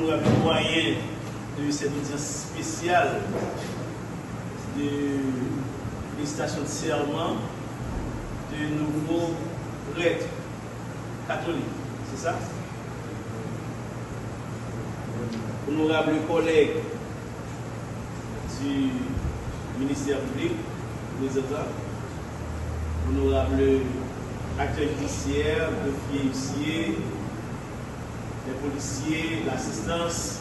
honorable doyen de cette audience spéciale de prestation de serment de nouveaux prêtres catholiques. C'est ça? Honorable collègue du ministère public, président, honorable acteur judiciaire, greffier huissier, les policiers, l'assistance,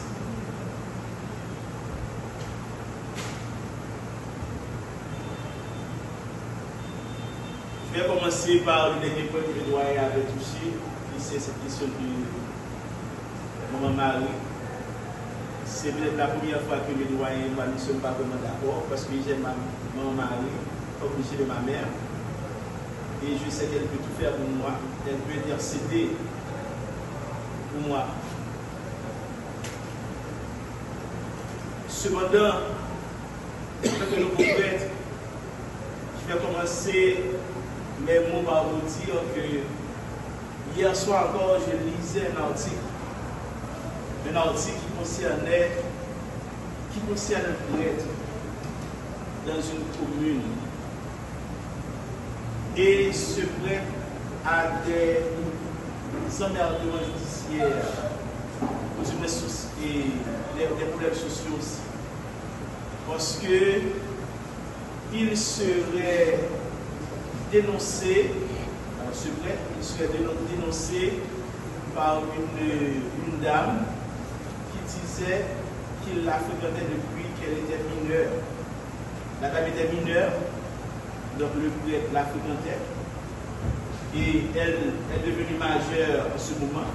je vais commencer par le dernier point que le doyen avait touché, qui c'est cette question de Maman Marie. C'est peut-être la première fois que le doyen et moi ne sommes pas vraiment d'accord, parce que j'aime Maman Marie, obligée de ma mère, et je sais qu'elle peut tout faire pour moi, elle peut intercéder pour moi. Cependant, en tant que nouveau prêtre, je vais commencer mes mots par vous dire que hier soir encore, je lisais un article qui concerne un prêtre dans une commune. Et ce prêtre a des emmerdements judiciaires et des problèmes sociaux aussi. Parce que il serait dénoncé, alors ce prêtre, il serait dénoncé par une dame qui disait qu'il la fréquentait depuis qu'elle était mineure. La dame était mineure, donc le prêtre la fréquentait. Et elle est devenue majeure en ce moment.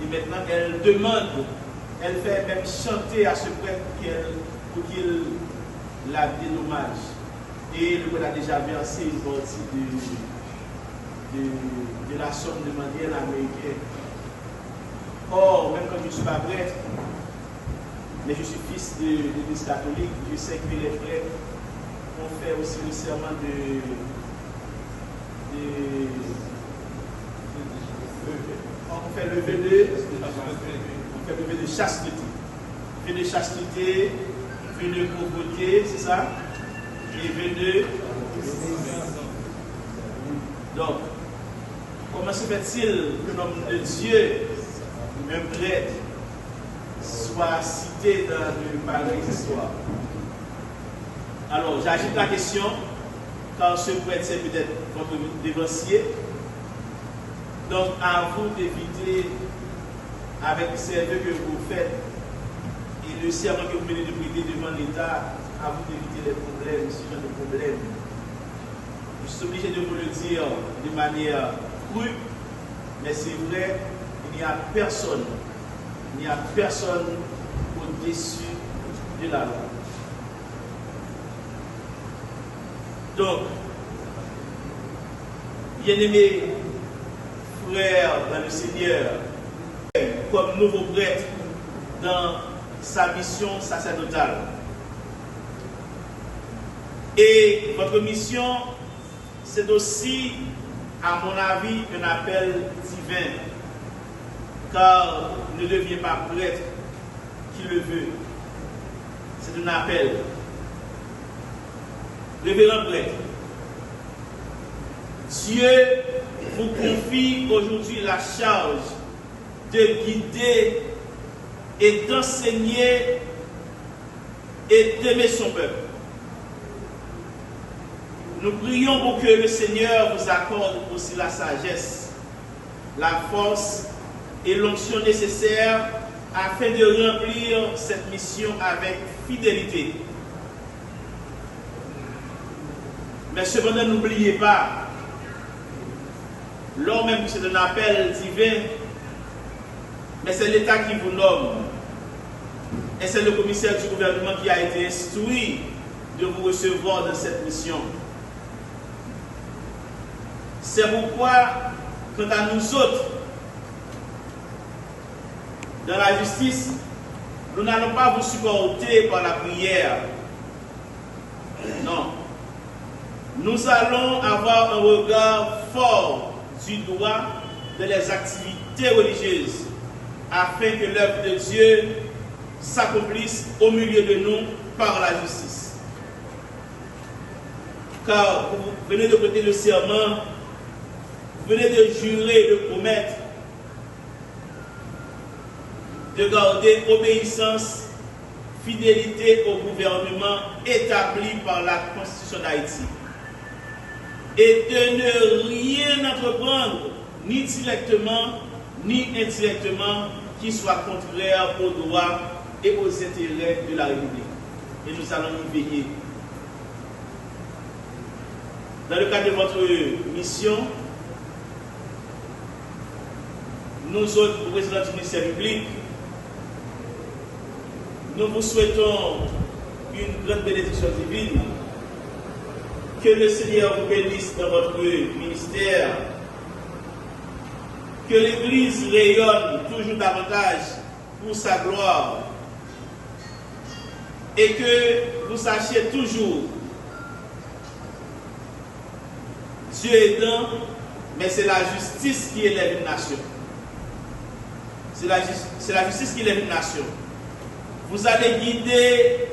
Et maintenant, elle demande, elle fait même chanter à ce prêtre pour qu'il la dédommage. Et le prêtre a déjà versé une partie de la somme demandée à l'américain. Or, même quand je ne suis pas prêtre, mais je suis fils de l'Église catholique, je sais que les prêtres ont fait aussi le serment on fait le vœu de chasteté. Vœu de chasteté, vœu de pauvreté, c'est ça? Et vœu de... Donc, comment se fait-il que l'homme de Dieu, un prêtre, soit cité dans de pareilles histoires? Alors, j'agite la question, car ce prêtre, c'est peut-être votre dévancier. Donc, à vous d'éviter, avec ces vœux que vous faites et le serment que vous venez de prêter devant l'État, à vous d'éviter les problèmes, ce genre de problèmes. Je suis obligé de vous le dire de manière crue, mais c'est vrai, il n'y a personne au-dessus de la loi. Donc, bien-aimés frères dans le Seigneur, comme nouveau prêtre dans sa mission sacerdotale. Et votre mission, c'est aussi, à mon avis, un appel divin, car ne deviens pas prêtre qui le veut. C'est un appel. Révérend prêtre, Dieu vous confie aujourd'hui la charge de guider et d'enseigner et d'aimer son peuple. Nous prions pour que le Seigneur vous accorde aussi la sagesse, la force et l'onction nécessaires afin de remplir cette mission avec fidélité. Mais cependant, n'oubliez pas, lors même que c'est un appel divin, mais c'est l'État qui vous nomme. Et c'est le commissaire du gouvernement qui a été instruit de vous recevoir dans cette mission. C'est pourquoi, quant à nous autres, dans la justice, nous n'allons pas vous supporter par la prière. Non. Nous allons avoir un regard fort du droit de les activités religieuses afin que l'œuvre de Dieu s'accomplisse au milieu de nous par la justice. Car vous venez de prêter le serment, vous venez de jurer, de promettre de garder obéissance, fidélité au gouvernement établi par la Constitution d'Haïti et de ne rien entreprendre, ni directement, ni indirectement, qui soit contraire aux droits et aux intérêts de la République. Et nous allons y veiller. Dans le cadre de votre mission, nous autres, présidents du ministère public, nous vous souhaitons une grande bénédiction divine, que le Seigneur vous bénisse dans votre ministère, que l'Église rayonne toujours davantage pour sa gloire et que vous sachiez toujours, Dieu aidant, mais c'est la justice qui élève une nation. C'est la justice qui élève une nation. Vous allez guider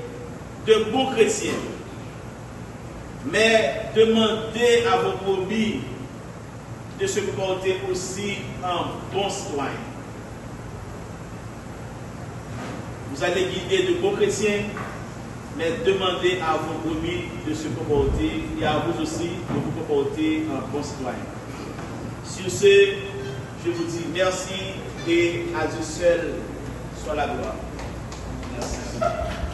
de bons chrétiens, mais demandez à vos brebis de se comporter aussi en bons citoyens. Vous allez guider de bons chrétiens, mais demandez à vos brebis de se comporter et à vous aussi de vous comporter en bons citoyens. Sur ce, je vous dis merci et à Dieu seul soit la gloire. Merci.